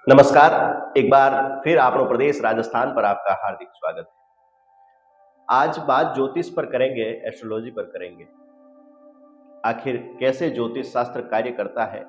नमस्कार। एक बार फिर आपनो प्रदेश राजस्थान पर आपका हार्दिक स्वागत है। आज बात ज्योतिष पर करेंगे, एस्ट्रोलॉजी पर करेंगे। आखिर कैसे ज्योतिष शास्त्र कार्य करता है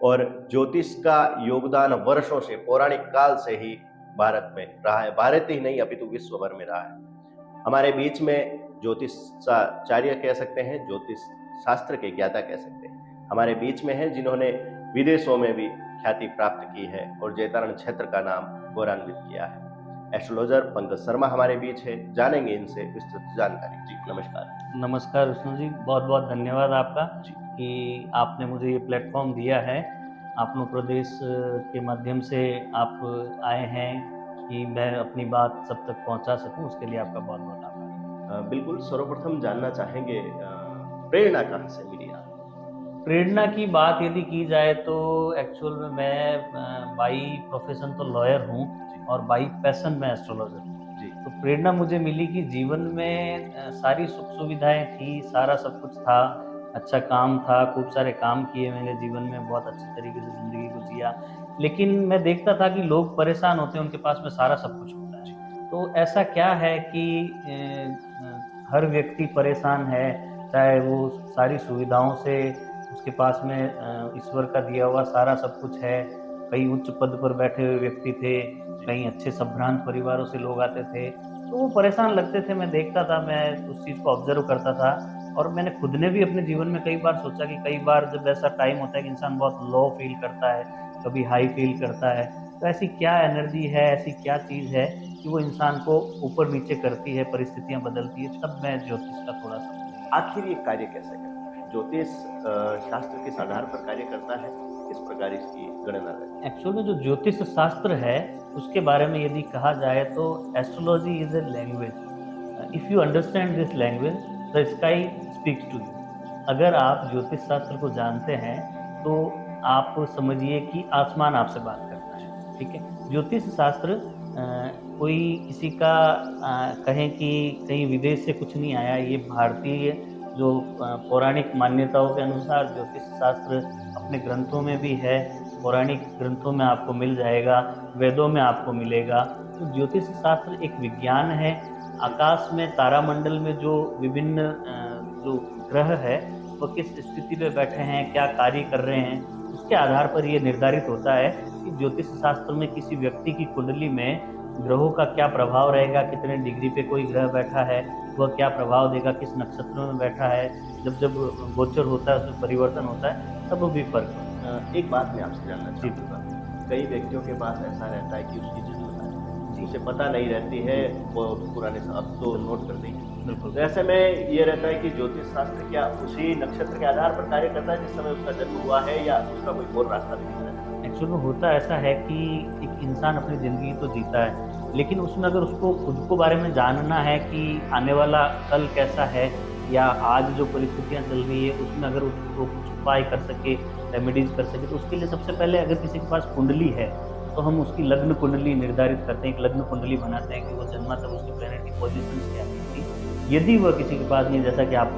और ज्योतिष का योगदान वर्षों से, पौराणिक काल से ही भारत में रहा है। भारत ही नहीं अपितु विश्व भर में रहा है। हमारे बीच में ज्योतिषाचार्य कह सकते हैं, ज्योतिष शास्त्र के ज्ञाता कह सकते हैं, हमारे बीच में है, जिन्होंने विदेशों में भी ख्याति प्राप्त की है और जैतारण क्षेत्र का नाम गौरवान्वित किया है। एस्ट्रोलॉजर पंकज शर्मा हमारे बीच है, जानेंगे इनसे विस्तृत जानकारी। जी नमस्कार। नमस्कार विष्णु जी, बहुत बहुत धन्यवाद आपका कि आपने मुझे ये प्लेटफॉर्म दिया है। आपनो प्रदेश के माध्यम से आप आए हैं कि मैं अपनी बात सब तक पहुंचा सकूं, उसके लिए आपका बहुत बहुत आभार। बिल्कुल, सर्वप्रथम जानना चाहेंगे प्रेरणा कहाँ से मिली आपको? प्रेरणा की बात यदि की जाए तो एक्चुअल में मैं बाई प्रोफेशन तो लॉयर हूँ और बाई पैशन में एस्ट्रोलॉजर हूँ। तो प्रेरणा मुझे मिली कि जीवन में सारी सुख सुविधाएं थी, सारा सब कुछ था, अच्छा काम था, खूब सारे काम किए मैंने जीवन में, बहुत अच्छे तरीके से ज़िंदगी को जिया। लेकिन मैं देखता था कि लोग परेशान होते हैं, उनके पास में सारा सब कुछ होता है। तो ऐसा क्या है कि हर व्यक्ति परेशान है, चाहे वो सारी सुविधाओं से, उसके पास में ईश्वर का दिया हुआ सारा सब कुछ है। कई उच्च पद पर बैठे हुए व्यक्ति थे, कई अच्छे संभ्रांत परिवारों से लोग आते थे, तो वो परेशान लगते थे। मैं देखता था, मैं उस चीज़ को ऑब्जर्व करता था और मैंने खुद ने भी अपने जीवन में कई बार सोचा कि कई बार जब ऐसा टाइम होता है कि इंसान बहुत लो फील करता है, कभी हाई फील करता है, तो ऐसी क्या एनर्जी है, ऐसी क्या चीज़ है कि वो इंसान को ऊपर नीचे करती है, परिस्थितियाँ बदलती है। तब मैं ज्योतिष का थोड़ा-सा आखिर ये कार्य कैसे करता है? ज्योतिष शास्त्र किस आधार पर कार्य करता है? किस प्रकार इसकी गणना करते हैं? एक्चुअल में जो ज्योतिष शास्त्र है, उसके बारे में यदि कहा जाए तो astrology is a language. If you understand this language, the sky speaks to you. अगर आप ज्योतिष शास्त्र को जानते हैं, तो आप समझिए कि आसमान आपसे बात करता है, ठीक है? ज्योतिष शास्त्र कोई किसी का कहें कि कहीं विदेश से कुछ नहीं आया, ये भारतीय जो पौराणिक मान्यताओं के अनुसार ज्योतिष शास्त्र अपने ग्रंथों में भी है, पौराणिक ग्रंथों में आपको मिल जाएगा, वेदों में आपको मिलेगा। तो ज्योतिष शास्त्र एक विज्ञान है। आकाश में तारामंडल में जो विभिन्न जो ग्रह है, वो किस स्थिति पे बैठे हैं, क्या कार्य कर रहे हैं, उसके आधार पर ये निर्धारित होता है कि ज्योतिष शास्त्र में किसी व्यक्ति की कुंडली में ग्रहों का क्या प्रभाव रहेगा, कितने डिग्री पे कोई ग्रह बैठा है, वह क्या प्रभाव देगा, किस नक्षत्र में बैठा है, जब गोचर होता है उसमें परिवर्तन होता है, तब भी फर्क होता है। एक बात मैं आपसे जानना चाहूँगा, कई व्यक्तियों के पास ऐसा रहता है कि उसकी जन्मता है, उसे पता नहीं रहती है, वो पुराने अब तो नोट कर देंगे। बिल्कुल। तो ऐसे में ये रहता है कि ज्योतिष शास्त्र क्या उसी नक्षत्र के आधार पर कार्य करता है जिस समय उसका जन्म हुआ है, या उसका कोई और रास्ता भी दिख रहा है? एक्चुअल में होता ऐसा है कि एक इंसान अपनी ज़िंदगी तो जीता है, लेकिन उसमें अगर उसको खुद को बारे में जानना है कि आने वाला कल कैसा है, या आज जो परिस्थितियाँ चल रही है उसमें अगर उसको कुछ उपाय कर सके, रेमेडीज़ कर सके, तो उसके लिए सबसे पहले अगर किसी के पास कुंडली है, तो हम उसकी लग्न कुंडली निर्धारित करते हैं, एक लग्न कुंडली बनाते हैं कि वो जन्मा तब उसकी प्लैनेट की पोजीशंस क्या थी। यदि वह किसी के पास नहीं, जैसा कि आप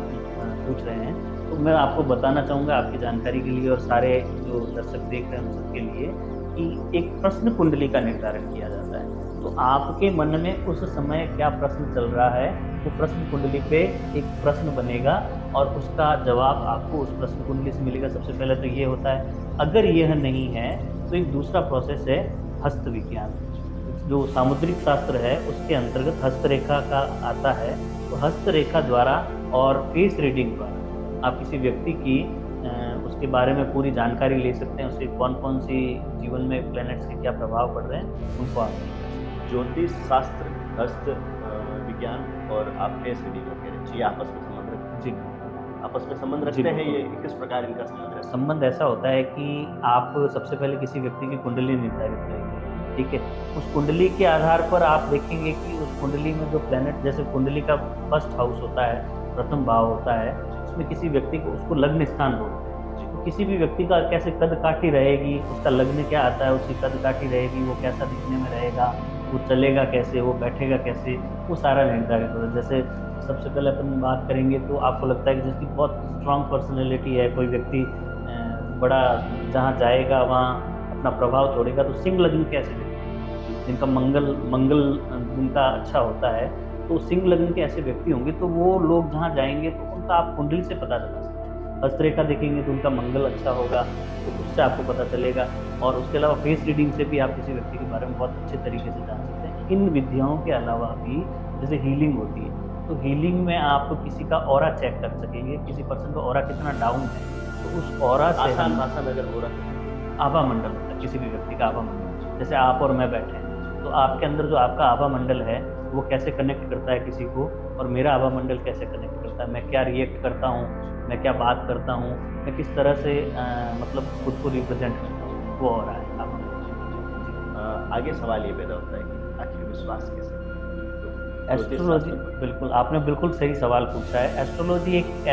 पूछ रहे हैं, तो मैं आपको बताना चाहूँगा आपकी जानकारी के लिए और सारे जो दर्शक देख रहे हैं उन सबके लिए, कि एक प्रश्न कुंडली का निर्धारण किया जाता है। तो आपके मन में उस समय क्या प्रश्न चल रहा है, वो प्रश्न कुंडली पे एक प्रश्न बनेगा और उसका जवाब आपको उस प्रश्न कुंडली से मिलेगा। सबसे पहले तो ये होता है। अगर यह नहीं है तो एक दूसरा प्रोसेस है हस्त विज्ञान, जो सामुद्रिक शास्त्र है उसके अंतर्गत हस्तरेखा का आता है। तो हस्तरेखा द्वारा और फेस रीडिंग द्वारा आप किसी व्यक्ति की उसके बारे में पूरी जानकारी ले सकते हैं, उसके कौन-कौन सी जीवन में प्लैनेट्स के क्या प्रभाव पड़ रहे हैं, उनको आप ज्योतिष शास्त्र, हस्त विज्ञान और आप फेस रीडिंग कह रहे हैं, ये आपस में संबंध रखते हैं? जी। आपस में संबंध रखते हैं, ये किस प्रकार इनका संबंध रहता है? संबंध ऐसा होता है कि आप सबसे पहले किसी व्यक्ति की कुंडली निर्धारित करेंगे, ठीक है? उस कुंडली के आधार पर आप देखेंगे कि उस कुंडली में जो प्लैनेट, जैसे कुंडली का फर्स्ट हाउस होता है, प्रथम भाव होता है, उसमें किसी व्यक्ति को उसको लग्न स्थान बोलते हैं। तो किसी भी व्यक्ति का कैसे कद-काठी रहेगी, उसका लग्न क्या आता है, उसकी कद-काठी रहेगी, वो कैसा दिखने में रहेगा, वो चलेगा कैसे, वो बैठेगा कैसे, वो सारा निर्धारित होता है। जैसे सबसे पहले अपन बात करेंगे तो आपको लगता है कि जिसकी बहुत स्ट्रॉन्ग पर्सनैलिटी है, कोई व्यक्ति बड़ा जहाँ जाएगा वहाँ अपना प्रभाव छोड़ेगा। तो सिंह लग्न के ऐसे व्यक्ति जिनका मंगल मंगल जिनका अच्छा होता है, तो सिंह लग्न के ऐसे व्यक्ति होंगे तो वो लोग जहाँ जाएँगे तो उनका आप कुंडली से पता चला सकते हैं। हस्तरेखा देखेंगे तो उनका मंगल अच्छा होगा, तो उससे आपको पता चलेगा। और उसके अलावा फेस रीडिंग से भी आप किसी व्यक्ति के बारे में बहुत अच्छे तरीके से जान सकते हैं। इन विधियों के अलावा भी जैसे हीलिंग होती है, तो हीलिंग में आप किसी का ऑरा चेक कर सकेंगे, किसी पर्सन का ऑरा कितना डाउन है, तो उस ऑरा से आसान भाषा में अगर हो रहा है, आभा मंडल होता है किसी भी व्यक्ति का आभा मंडल। जैसे आप और मैं बैठे हैं, तो आपके अंदर जो आपका आभा मंडल है वो कैसे कनेक्ट करता है किसी को, और मेरा आभा मंडल कैसे कनेक्ट करता है, मैं क्या रिएक्ट करता हूँ, मैं क्या बात करता हूँ, मैं किस तरह से मतलब खुद को रिप्रेजेंट करता हूँ, वो हो रहा है आभा मंडल। आगे सवाल ये पैदा होता है कि आखिर विश्वास कैसे? एस्ट्रोलॉजी, बिल्कुल आपने बिल्कुल सही सवाल पूछा है। एस्ट्रोलॉजी एक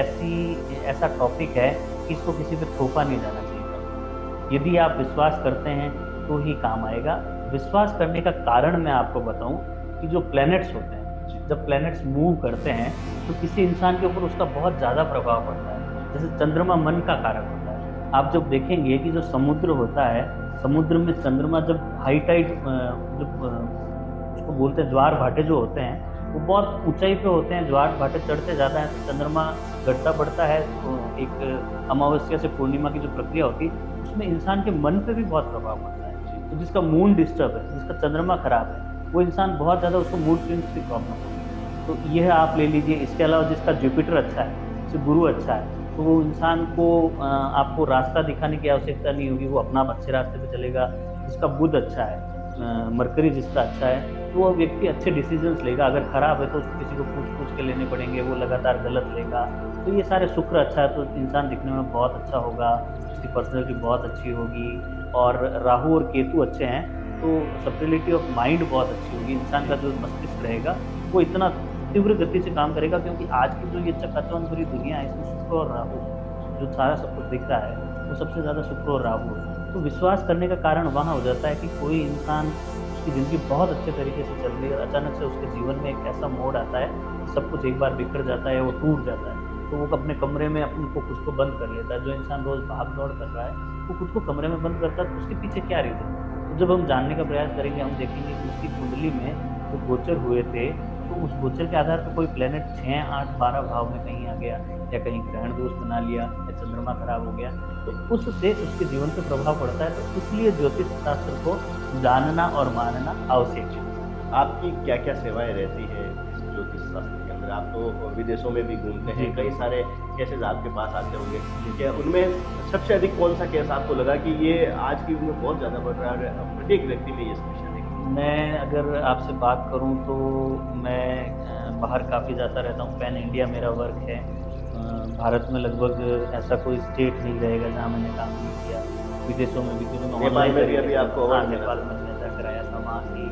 ऐसा टॉपिक है कि इसको किसी पे थोपा नहीं जाना चाहिए। यदि आप विश्वास करते हैं तो ही काम आएगा। विश्वास करने का कारण मैं आपको बताऊं कि जो प्लैनेट्स होते हैं, जब प्लैनेट्स मूव करते हैं तो किसी इंसान के ऊपर उसका बहुत ज़्यादा प्रभाव पड़ता है। जैसे चंद्रमा मन का कारक होता है। आप जब देखेंगे कि जो समुद्र होता है, समुद्र में चंद्रमा जब हाई टाइड जब उसको बोलते हैं ज्वार भाटे जो होते हैं, वो बहुत ऊंचाई पे होते हैं, ज्वार भाटे चढ़ते ज़्यादा हैं तो चंद्रमा घटता बढ़ता है। तो एक अमावस्या से पूर्णिमा की जो प्रक्रिया होती है उसमें इंसान के मन पे भी बहुत प्रभाव पड़ता है। तो जिसका मूड डिस्टर्ब है, जिसका चंद्रमा खराब है, वो इंसान बहुत ज़्यादा उसको मूड स्विंग्स की प्रॉब्लम होगी। तो यह आप ले लीजिए। इसके अलावा जिसका जुपिटर अच्छा है, जैसे गुरु अच्छा है, तो वो इंसान को आपको रास्ता दिखाने की आवश्यकता नहीं होगी, वो अपना अच्छे रास्ते पे चलेगा। जिसका बुध अच्छा है, मरकरी जिसका अच्छा है, तो वो व्यक्ति अच्छे डिसीजंस लेगा। अगर खराब है तो उसको किसी को पूछ के लेने पड़ेंगे, वो लगातार गलत लेगा। तो ये सारे शुक्र अच्छा है तो इंसान दिखने में बहुत अच्छा होगा, उसकी पर्सनैलिटी बहुत अच्छी होगी। और राहु और केतु अच्छे हैं तो सब्टिलिटी ऑफ माइंड बहुत अच्छी होगी। इंसान का जो मस्तिष्क रहेगा वो इतना तीव्र गति से काम करेगा, क्योंकि आज की जो ये चकाचौंध भरी दुनिया है इसमें शुक्र और राहु जो सारा सब कुछ दिख रहा है वो सबसे ज़्यादा शुक्र और राहु है। तो विश्वास करने का कारण वहाँ हो जाता है कि कोई इंसान, उसकी ज़िंदगी बहुत अच्छे तरीके से चल रही है, अचानक से उसके जीवन में एक ऐसा मोड़ आता है, सब कुछ एक बार बिखर जाता है, वो टूट जाता है। तो वो अपने कमरे में अपने को खुद को बंद कर लेता है। जो इंसान रोज़ भाग दौड़ कर रहा है वो खुद को कमरे में बंद करता है, तो उसके पीछे क्या रीज़न है? तो जब हम जानने का प्रयास करेंगे, हम देखेंगे कि उसकी कुंडली में जो गोचर हुए थे, तो उस गोचर के आधार पर कोई प्लेनेट 6, 8, 12 भाव में कहीं आ गया, या कहीं ग्रहण दोष बना लिया, या चंद्रमा खराब हो गया, तो उससे उसके जीवन पर प्रभाव पड़ता है। तो इसलिए ज्योतिष शास्त्र को जानना और मानना आवश्यक है। आपकी क्या क्या सेवाएं रहती है ज्योतिष शास्त्र के अंदर? आप तो विदेशों में भी घूमते हैं, कई सारे केसेस आपके पास आते होंगे, क्या उनमें सबसे अधिक कौन सा केस आपको लगा कि ये आज की उम्र बहुत ज़्यादा बढ़ रहा है, प्रत्येक व्यक्ति में ये समस्या देखी? मैं अगर आपसे बात करूं तो मैं बाहर काफ़ी जाता रहता हूं। पैन इंडिया मेरा वर्क है। भारत में लगभग ऐसा कोई स्टेट नहीं रहेगा जहां मैंने काम नहीं किया। विदेशों में भी, क्योंकि नेपाल में भी अभी आपको नेपाल में ऐसा कराया था, वहाँ की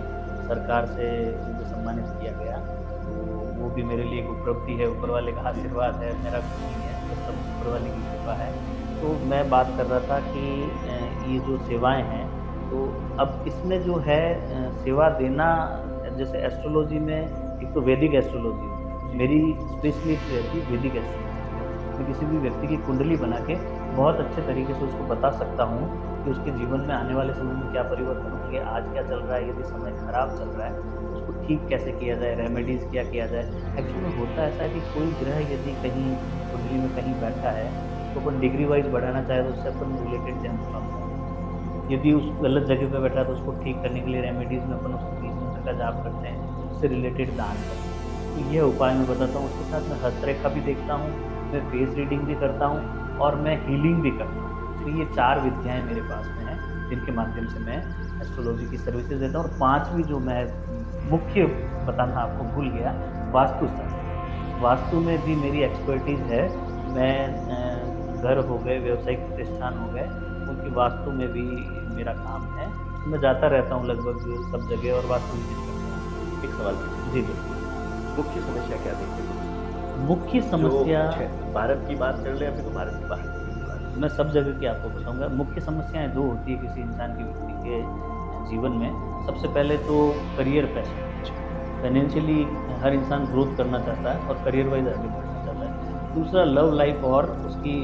सरकार से मुझे सम्मानित किया गया। तो वो भी मेरे लिए एक उपलब्धि है, ऊपर वाले का आशीर्वाद है, मेरा कुछ नहीं है, तो सब ऊपर वाले की कृपा है। तो मैं बात कर रहा था कि ये जो सेवाएँ हैं, तो अब इसमें जो है सेवा देना, जैसे एस्ट्रोलॉजी में एक तो वैदिक एस्ट्रोलॉजी, मेरी स्पेशलिस्ट रहती है वैदिक एस्ट्रोलॉजी। मैं किसी भी व्यक्ति की कुंडली बना के बहुत अच्छे तरीके से उसको बता सकता हूँ कि उसके जीवन में आने वाले समय में क्या परिवर्तन होंगे, आज क्या चल रहा है, यदि समय खराब चल रहा है तो उसको ठीक कैसे किया जाए, रेमेडीज़ क्या किया जाए। एक्चुअली में होता ऐसा है कि कोई ग्रह यदि कहीं कुंडली में कहीं बैठा है तो अपन डिग्री वाइज बढ़ाना चाहे तो उससे अपन रिलेटेड जान सकते हैं। यदि उस गलत जगह पे बैठा है तो उसको ठीक करने के लिए रेमेडीज़ में अपन उसको 20 मंत्र का जाप करते हैं, उससे रिलेटेड दान करते हैं। तो यह उपाय मैं बताता हूँ। उसके साथ मैं हस्तरेखा भी देखता हूँ, मैं फेस रीडिंग भी करता हूँ और मैं हीलिंग भी करता हूँ। तो ये 4 विद्याएँ मेरे पास में हैं जिनके माध्यम से मैं एस्ट्रोलॉजी की सर्विसेज देता हूँ। और 5वीं जो मैं मुख्य बताना आपको भूल गया, वास्तुशास्त्र। वास्तु में भी मेरी एक्सपर्टीज़ है। मैं घर हो गए, व्यावसायिक प्रतिष्ठान हो गए, उनकी वास्तु में भी मेरा काम है। तो मैं जाता रहता हूँ लगभग सब जगह और वास्तु विजिट करता हूँ। एक सवाल जी बिल्कुल। मुख्य समस्या क्या देखते हैं? मुख्य समस्या, भारत की बात कर ले या फिर तो भारत की बात? मैं सब जगह की आपको बताऊंगा। मुख्य समस्याएं 2 होती है किसी इंसान की व्यक्ति के जीवन में। सबसे पहले तो करियर पैशन, फाइनेंशियली हर इंसान ग्रोथ करना चाहता है और करियर वाइज आगे बढ़ना चाहता है। दूसरा लव लाइफ और उसकी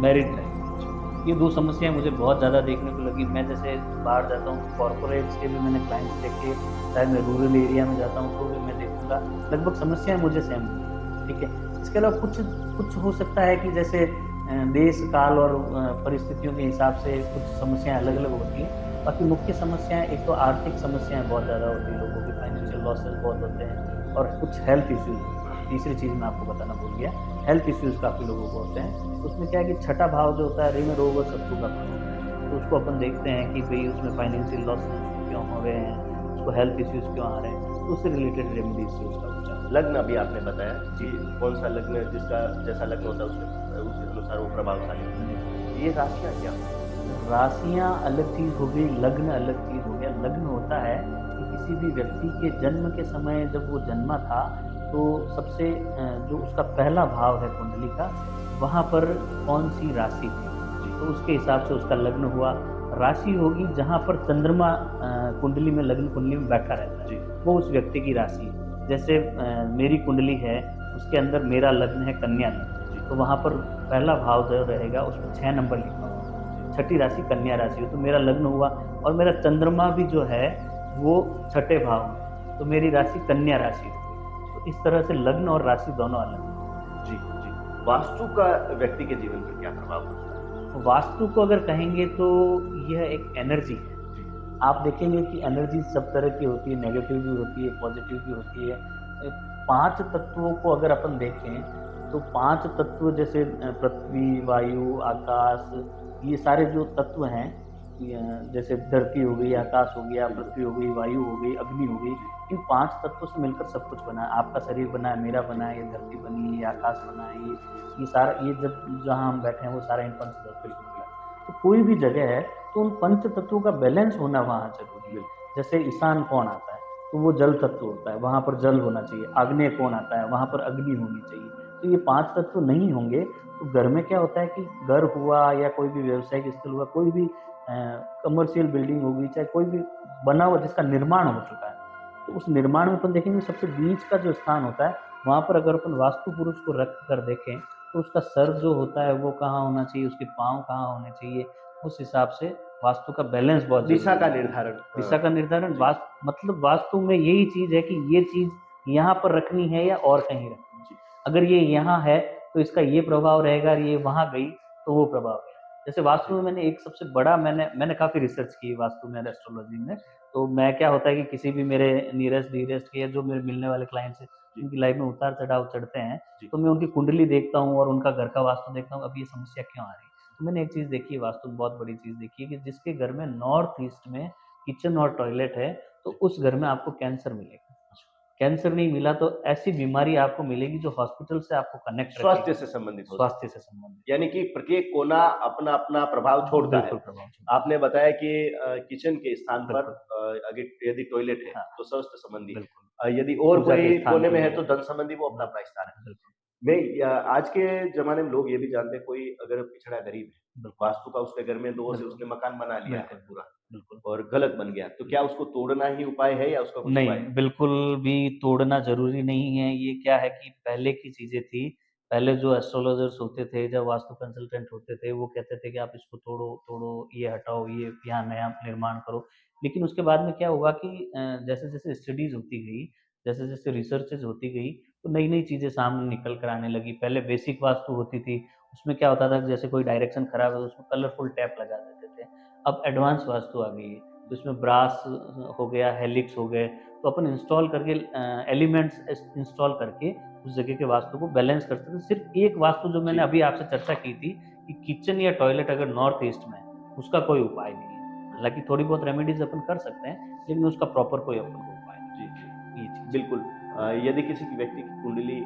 मैरिड लाइफ। ये 2 समस्याएँ मुझे बहुत ज़्यादा देखने को लगी। मैं जैसे बाहर जाता हूँ तो कॉर्पोरेट्स के भी मैंने क्लाइंट्स देखे, चाहे मैं रूरल एरिया में जाता हूँ तो भी मैं देखूँगा लगभग समस्याएँ मुझे सेम मिली, ठीक है। इसके अलावा कुछ कुछ हो सकता है कि जैसे देश, काल और परिस्थितियों के हिसाब से कुछ समस्याएँ अलग-अलग होती हैं। बाकी मुख्य समस्याएँ एक तो आर्थिक समस्याएँ बहुत ज़्यादा होती हैं लोगों की, फाइनेंशियल लॉसेस बहुत होते हैं और कुछ हेल्थ इश्यूज़ होते हैं। तीसरी चीज़ मैं आपको बताना भूल गया, हेल्थ इश्यूज़ काफ़ी लोगों को होते हैं। उसमें क्या है कि छठा भाव जो होता है ऋण रोग और शत्रु का भाव, तो उसको अपन देखते हैं कि भई उसमें फाइनेंशियल लॉस क्यों हो रहे हैं, उसको हेल्थ इश्यूज़ क्यों आ रहे हैं, तो उससे रिलेटेड रेमेडीज़ से उसका उपचार। लग्न अभी आपने बताया कि कौन सा लग्न जिसका जैसा लग्न होता है उसमें उस अनुसार वो प्रभावशाली होता है। ये राशियाँ क्या होती हैं? राशियाँ अलग चीज़ हो गई, लग्न अलग चीज़ हो गया। लग्न होता है कि किसी भी व्यक्ति के जन्म के समय जब वो जन्मा था, तो सबसे जो उसका पहला भाव है कुंडली का, वहाँ पर कौन-सी राशि थी, तो उसके हिसाब से उसका लग्न हुआ। राशि होगी जहाँ पर चंद्रमा कुंडली में, लग्न कुंडली में बैठा रहता जी, है, वो उस व्यक्ति की राशि है। जैसे मेरी कुंडली है, उसके अंदर मेरा लग्न है कन्या लग्न, तो वहाँ पर पहला भाव जो रहेगा उसमें 6 नंबर लिखा हुआ होगा। छठी राशि कन्या राशि हो, तो मेरा लग्न हुआ और मेरा चंद्रमा भी जो है वो छठे भाव में है, तो मेरी राशि कन्या राशि हो गई। तो इस तरह से लग्न और राशि दोनों अलग हैं। जी, जी। वास्तु का व्यक्ति के जीवन पर क्या प्रभाव पड़ता है? वास्तु को अगर कहेंगे तो यह एक एनर्जी है। जी, आप देखेंगे कि एनर्जी सब तरह की होती है, नेगेटिव भी होती है, पॉजिटिव भी होती है। 5 तत्वों को अगर अपन देखें, तो 5 तत्व जैसे पृथ्वी, वायु, आकाश, ये सारे जो तत्व हैं, जैसे धरती हो गई, आकाश हो गया, बिल्कुल। पृथ्वी हो गई, वायु हो गई, अग्नि हो गई, इन 5 तत्वों से मिलकर सब कुछ बना है। आपका शरीर बना है, मेरा बना है, ये धरती बनी है, ये आकाश बना है, ये सारा, ये जब जहाँ हम बैठे हैं वो सारा इन पंच तत्वों से बना है। तो कोई भी जगह है तो उन पंच तत्वों का बैलेंस होना वहाँ ज़रूरी है। जैसे ईशान कौन आता है, तो वो जल तत्व होता है, वहाँ पर जल होना चाहिए। आग्नेय कौन आता है, वहाँ पर अग्नि होनी चाहिए। तो ये 5 तत्व नहीं होंगे, तो घर में क्या होता है कि घर हुआ या कोई भी व्यावसायिक स्थल हुआ, कोई भी कमर्शियल बिल्डिंग होगी, चाहे कोई भी बना हुआ जिसका निर्माण हो चुका है, तो उस निर्माण में अपन देखेंगे सबसे बीच का जो स्थान होता है, वहाँ पर अगर अपन वास्तु पुरुष को रख कर देखें, तो उसका सर जो होता है वो कहाँ होना चाहिए, उसके पाँव कहाँ होने चाहिए, उस हिसाब से वास्तु का बैलेंस बहुत दिशा ज़रूरी का है। निर्धारण दिशा का निर्धारण जी, मतलब वास्तु में यही चीज़ है कि ये चीज़ यहाँ पर रखनी है या और कहीं रखनी है। जी, अगर ये यहाँ है, तो इसका ये प्रभाव रहेगा और ये वहाँ गई, तो वो प्रभाव है। जैसे वास्तु जी, में मैंने एक सबसे बड़ा मैंने मैंने काफ़ी रिसर्च की वास्तु में, एस्ट्रोलॉजी में, तो मैं क्या होता है कि किसी भी मेरे नियरेस्ट डियरेस्ट के या जो मेरे मिलने वाले क्लाइंट्स हैं, जी, उनकी लाइफ में उतार-चढ़ाव चढ़ते हैं, जी, तो मैं उनकी कुंडली देखता हूँ और उनका घर का वास्तु देखता हूँ, अब ये समस्या क्यों आ रही है। तो मैंने एक चीज़ देखी है वास्तु में, बहुत बड़ी चीज़ देखी है कि जिसके घर में नॉर्थ ईस्ट में किचन और टॉयलेट है, तो जी। उस घर में आपको कैंसर मिलेगा। अच्छा, कैंसर नहीं मिला तो ऐसी बीमारी आपको मिलेगी जो हॉस्पिटल से आपको कनेक्ट स्वास्थ्य रखेगी, से संबंधित हो सकता स्वास्थ्य से है। संबंधित। यानी कि प्रत्येक कोना अपना-अपना प्रभाव छोड़ता है। बिल्कुल प्रभाव छोड़ता आपने बताया कि किचन के स्थान है। पर बिल्कुल, अगर यदि टॉयलेट है, हाँ, तो स्वास्थ्य संबंधी है। बिल्कुल। यदि और पूजा के कोई स्थान कोने पे में भी है, है। तो धन संबंधी वो बिल अपना-अपना स्थान है। बिल्कुल, मैं आज के ज़माने में लोग ये भी जानते हैं, कोई अगर पिछड़ा गरीब है, बिल्कुल, वास्तु का उसके घर में दोष है, बिल्कुल, उसने मकान बना लिया है बिल्कुल, पूरा बिल्कुल। और गलत बन गया, तो क्या उसको तोड़ना ही उपाय है या उसका कुछ नहीं, उपाय है? बिल्कुल भी तोड़ना ज़रूरी नहीं है। ये क्या है कि पहले की चीज़ें थी। पहले जो एस्ट्रोलॉज़र्स होते थे, जब वास्तु कंसल्टेंट होते थे, वो कहते थे कि आप इसको तोड़ो, तोड़ो, ये हटाओ, ये यहाँ नया निर्माण करो। लेकिन उसके बाद में क्या हुआ कि जैसे-जैसे स्टडीज़ होती गई, जैसे-जैसे रिसर्चेज़ होती गई, तो नई-नई चीज़ें सामने निकल कर आने लगी। पहले बेसिक वास्तु होती थी, उसमें क्या होता था कि जैसे कोई डायरेक्शन खराब है, तो उसमें कलरफुल टैप लगा देते थे। अब एडवांस वास्तु आ गई है, तो इसमें ब्रास हो गया, हेलिक्स हो गए, तो अपन इंस्टॉल करके एलिमेंट्स इंस्टॉल करके उस जगह के वास्तु को बैलेंस कर सकते हैं। सिर्फ एक वास्तु जो मैंने जी, अभी आपसे चर्चा की थी कि किचन या टॉयलेट अगर नॉर्थ ईस्ट में है, उसका कोई उपाय नहीं है। हालाँकि थोड़ी बहुत रेमेडीज़ अपन कर सकते हैं, लेकिन उसका प्रॉपर कोई अपन को उपाय जी, नहीं जी। है। ये चीज़ है। बिल्कुल। यदि किसी की व्यक्ति की कुंडली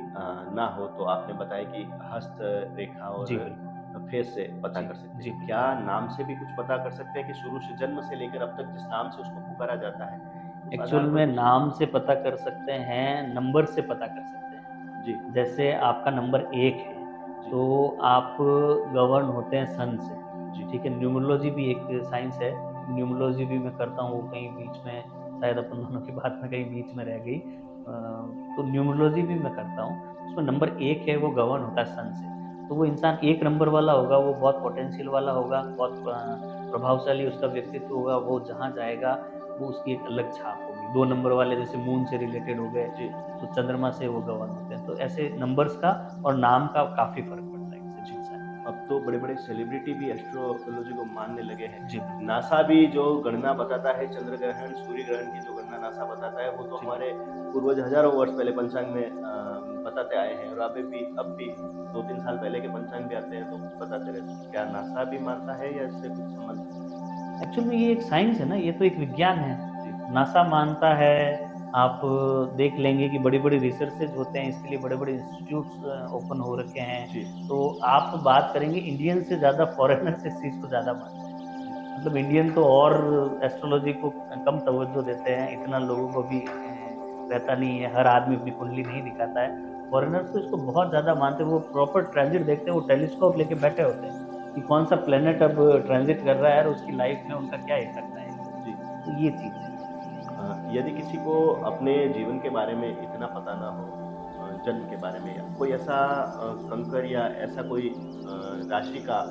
ना हो तो आपने बताया कि हस्त रेखा और जी, बिल्कुल। फेस से पता जी, कर सकते जी, हैं। क्या बिल्कुल। नाम से भी कुछ पता कर सकते हैं कि शुरू से जन्म से लेकर अब तक जिस नाम से उसको पुकारा जाता है, उस एक्चुअल आधार पर में कुछ नाम से पता कर सकते हैं, नंबर से पता कर सकते हैं। जी, जैसे आपका नंबर 1 है, जी, तो आप गवर्न होते हैं सन से, जी, ठीक है? न्यूमरोलॉजी भी एक साइंस है, न्यूमरोलॉजी भी मैं करता हूँ, वो कहीं बीच में शायद अपन दोनों की बात में कहीं बीच में रह गई। तो न्यूमरोलॉजी भी मैं करता हूँ, उसमें नंबर 1 है, वो गवर्न होता है सन से। तो वो इंसान 1 नंबर वाला होगा, वो बहुत पोटेंशियल वाला होगा, बहुत प्रभावशाली उसका व्यक्तित्व होगा, वो जहाँ जाएगा वो उसकी एक अलग छाप होगी। 2 नंबर वाले जैसे मून से रिलेटेड हो गए, जी। तो चंद्रमा से वो गवाह होते हैं। तो ऐसे नंबर्स का और नाम का काफ़ी फ़र्क पड़ता है किसी भी इंसान में। अब तो बड़े-बड़े सेलिब्रिटी भी एस्ट्रोलॉजी को मानने लगे हैं। जी, बिल्कुल। नासा भी जो गणना बताता है, चंद्र ग्रहण, सूर्य ग्रहण की जो गणना नासा बताता है, वो तो जी। हमारे पूर्वज हज़ारों वर्ष पहले पंचांग में बताते आए हैं, और अब भी 2-3 साल पहले के पंचांग भी आते हैं, तो बताते रहते हैं। क्या नासा भी मानता है या इससे कुछ संबंध है? एक्चुअल में ये एक साइंस है ना, ये तो एक विज्ञान है। जी, नासा मानता है, आप देख लेंगे कि बड़ी-बड़ी रिसर्चेज़ होते हैं, इसके लिए बड़े-बड़े इंस्टीट्यूट्स ओपन हो रखे हैं। जी, तो आप बात करेंगे इंडियन से ज़्यादा फ़ॉरेनर्स इस चीज़ को ज़्यादा मानते हैं। जी, मतलब इंडियन तो और एस्ट्रोलॉजी को कम तवज्जो देते हैं, इतना लोगों को भी रहता नहीं है, हर आदमी अपनी कुंडली नहीं दिखाता है। फ़ॉरेनर्स तो इसको बहुत ज़्यादा मानते हैं, वो प्रॉपर ट्रांज़िट देखते हैं, वो टेलिस्कोप लेके बैठे होते हैं कि कौन-सा प्लैनेट अब ट्रांज़िट कर रहा है और उसकी लाइफ़ में उनका क्या इफ़ेक्ट आएगा। जी। तो ये चीज़ है। यदि किसी को अपने जीवन के बारे में इतना पता ना हो, जन्म के बारे में, या कोई ऐसा कंकर या ऐसा कोई राशि का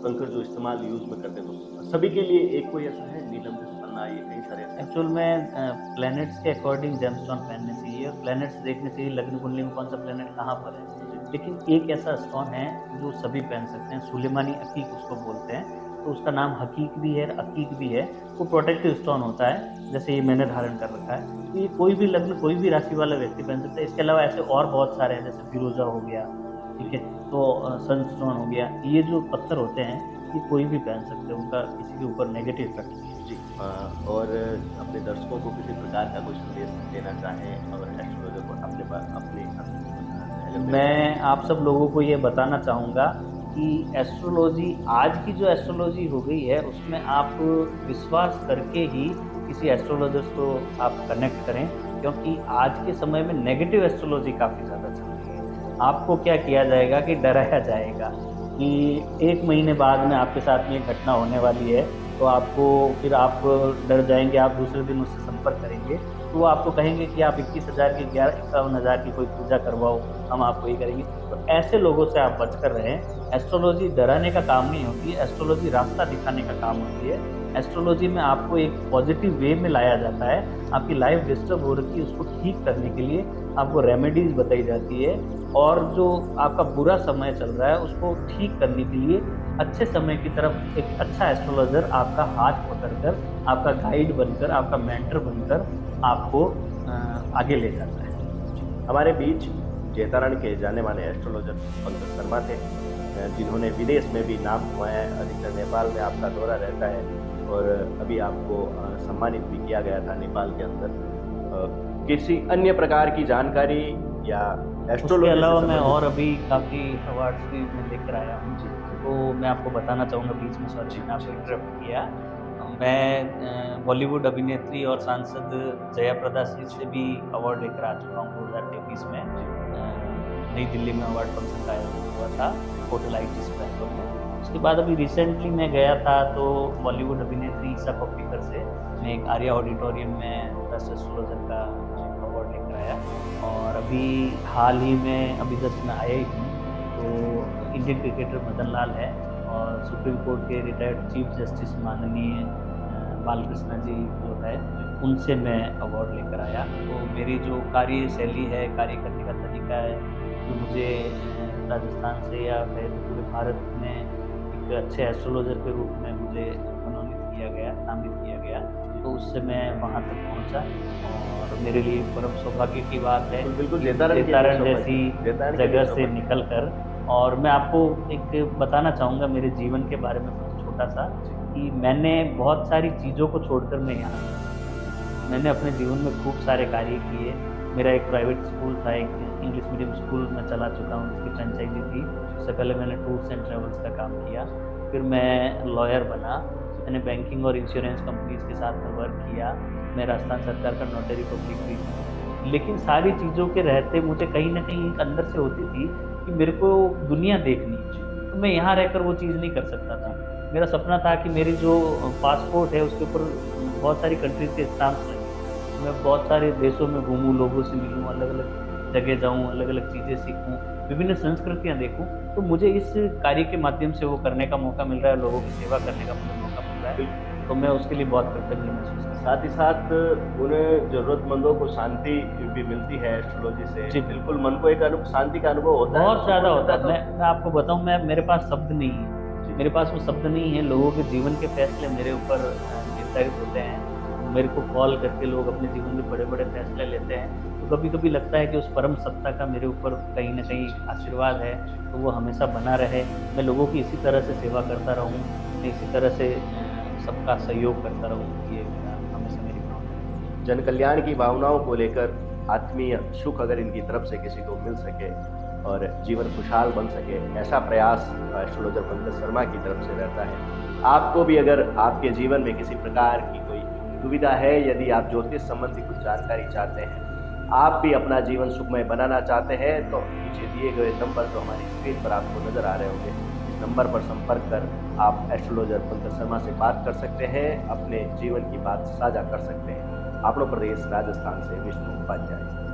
कंकर जो इस्तेमाल यूज़ में करते हैं, तो सभी के लिए एक कोई ऐसा है नीलम जैसे पन्ना, ये कई सारे ऐसे एक्चुअल में प्लैनेट्स के अकॉर्डिंग जेमस्टोन पहनने चाहिए और प्लैनेट्स देखने चाहिए लग्न कुंडली में कौन-सा प्लैनेट कहाँ पर है। लेकिन एक ऐसा स्टोन है जो सभी पहन सकते हैं, सुलेमानी अकीक उसको बोलते हैं। तो उसका नाम हकीक भी है, अकीक भी है। वो प्रोटेक्टिव स्टोन होता है, जैसे ये मैंने धारण कर रखा है। तो ये कोई भी लग्न, कोई भी राशि वाला व्यक्ति पहन सकता है। इसके अलावा ऐसे और बहुत सारे हैं, जैसे फिरोज़ा हो गया, ठीक है? तो सनस्टोन हो गया। ये जो पत्थर होते हैं, ये कोई भी पहन सकते हैं, उनका किसी के ऊपर नेगेटिव इफ़ेक्ट नहीं है। जी। और अपने दर्शकों को किसी प्रकार का कोई संदेश देना चाहें और एस्ट्रोलॉजर को अपने हिसाब से कुछ बताना चाहें, अगर मैं आप सब लोगों को ये बताना चाहूँगा कि एस्ट्रोलॉजी, आज की जो एस्ट्रोलॉजी हो गई है, उसमें आप विश्वास करके ही किसी एस्ट्रोलॉजर्स को आप कनेक्ट करें, क्योंकि आज के समय में नेगेटिव एस्ट्रोलॉजी काफ़ी ज़्यादा चल रही है। आपको क्या किया जाएगा कि डराया जाएगा कि 1 महीने बाद में आपके साथ में एक घटना होने वाली है, तो आपको फिर आप डर जाएँगे, आप दूसरे दिन उससे संपर्क करेंगे, तो वो आपको कहेंगे कि आप 21,000 की 51,000 की कोई पूजा करवाओ, हम आपको ये करेंगे। तो ऐसे लोगों से आप बचकर रहें। एस्ट्रोलॉजी डराने का काम नहीं होती है, एस्ट्रोलॉजी रास्ता दिखाने का काम होती है। एस्ट्रोलॉजी में आपको एक पॉजिटिव वे में लाया जाता है। आपकी लाइफ डिस्टर्ब हो रखी है, उसको ठीक करने के लिए आपको रेमेडीज़ बताई जाती है, और जो आपका बुरा समय चल रहा है, उसको ठीक करने के लिए अच्छे समय की तरफ एक अच्छा एस्ट्रोलॉजर आपका हाथ पकड़कर, आपका गाइड बनकर, आपका मेंटर बनकर आपको आगे ले जाता है। हमारे बीच जैतारण के जाने माने एस्ट्रोलॉजर पंकज शर्मा थे, जिन्होंने विदेश में भी नाम कमाया है। अधिकतर नेपाल में आपका दौरा रहता है, और अभी आपको सम्मानित भी किया गया था नेपाल के अंदर। किसी अन्य प्रकार की जानकारी या उसके एस्ट्रोलॉजी से अलावा मैं संबंधित? और अभी काफ़ी अवार्ड्स भी मैं लेकर आया हूँ। जी, तो मैं आपको बताना चाहूँगा, बीच में सॉरी मैंने आपको इंटरप्ट किया। मैं बॉलीवुड अभिनेत्री और सांसद जया प्रदा जी से भी अवार्ड लेकर आ चुका हूँ 2023 में। नई दिल्ली में अवार्ड फंक्शन का आयोजन हुआ था, होटल आईटीज बैंगलोर में। उसके बाद अभी रिसेंटली मैं गया था, तो बॉलीवुड अभिनेत्री ईशा कोप्पिकर से मैं एक आर्या ऑडिटोरियम में बेस्ट एस्ट्रोलॉजर का अवार्ड लेकर आया। और अभी हाल ही में अभी जस्ट मैं आया ही हूँ, तो इंडियन क्रिकेटर मदन लाल है और सुप्रीम कोर्ट के रिटायर्ड चीफ जस्टिस माननीय बालकृष्ण जी जो है, उनसे मैं अवार्ड लेकर आया। तो मेरी जो कार्यशैली है, कार्य करने का तरीका है, जो मुझे राजस्थान से या फिर पूरे भारत में एक अच्छे एस्ट्रोलॉजर के रूप में मुझे मनोनीत किया गया, नामित किया गया, तो उससे मैं वहाँ तक पहुँचा, और मेरे लिए परम सौभाग्य की बात है बिल्कुल कि जैतारण जैतारण जैसी जैतारण के लिए जगह से सौभाग्य। निकल कर। और मैं आपको एक बताना चाहूँगा मेरे जीवन के बारे में कुछ छोटा-सा, कि मैंने बहुत सारी चीज़ों को छोड़कर मैं यहाँ आया। मैंने अपने जीवन में खूब सारे कार्य किए। मेरा एक प्राइवेट स्कूल था, एक इंग्लिश मीडियम स्कूल मैं चला चुका हूँ, जिसकी फ्रेंचाइज़ी थी। उससे पहले मैंने टूर्स एंड ट्रैवल्स का काम किया। फिर मैं लॉयर बना। मैंने बैंकिंग और इंश्योरेंस कंपनीज़ के साथ में वर्क किया। मैं राजस्थान सरकार का नोटरी पब्लिक भी हूँ। लेकिन सारी चीज़ों के रहते मुझे कहीं न कहीं एक अंदर से होती थी कि मेरे को दुनिया देखनी है। तो मैं यहाँ रहकर वो चीज़ नहीं कर सकता था। मेरा सपना था कि मेरी जो पासपोर्ट है उसके ऊपर बहुत सारी कंट्रीज़ के स्टाम्प्स लगे। मैं बहुत सारे देशों में घूमूँ, लोगों से मिलूँ, अलग-अलग जगह जाऊँ, अलग-अलग चीज़ें सीखूँ। विभिन्न संस्कृतियाँ देखूँ, तो मुझे इस कार्य के माध्यम से वो करने का मौका मिल रहा है, लोगों की सेवा करने का मुझे मौका मिल रहा बिल्कुल। है, तो मैं उसके लिए बहुत कृतज्ञ महसूस करता साथ ही साथ उन्हें ज़रूरतमंदों को शांति भी मिलती है एस्ट्रोलॉजी से। जी। बिल्कुल मन को एक शांति का अनुभव हूँ। होता है। बहुत ज़्यादा होता है, तो मैं आपको बताऊँ, मैं मेरे पास शब्द नहीं है। जी, मेरे पास वो शब्द नहीं है, लोगों के जीवन के फैसले मेरे ऊपर निर्धारित होते हैं। मेरे को कॉल करके लोग अपने जीवन में बड़े-बड़े फैसले लेते हैं, तो कभी-कभी लगता है कि उस परम सत्ता का मेरे ऊपर कहीं न कहीं आशीर्वाद है, तो वो हमेशा बना रहे। मैं लोगों की इसी तरह से सेवा करता रहूँ, मैं इसी तरह से सबका सहयोग करता रहूँ, ये मेरा हमेशा मेरी भावना है। जन कल्याण की भावनाओं को लेकर आत्मीय सुख अगर इनकी तरफ से किसी को मिल सके और जीवन खुशहाल बन सके, ऐसा प्रयास एस्ट्रोलॉजर पंकज शर्मा की तरफ से रहता है। आपको भी अगर आपके जीवन में किसी प्रकार की कोई दुविधा है, यदि आप ज्योतिष संबंधी कुछ जानकारी चाहते हैं, आप भी अपना जीवन सुखमय बनाना चाहते हैं, तो नीचे दिए गए नंबर जो हमारी स्क्रीन पर आपको नजर आ रहे होंगे, इस नंबर पर संपर्क कर आप एस्ट्रोलॉजर पंकज शर्मा से बात कर सकते हैं, अपने जीवन की बात साझा कर सकते हैं। આપણો પ્રદેશ રાજસ્થાન से विष्णु उपाध्याय।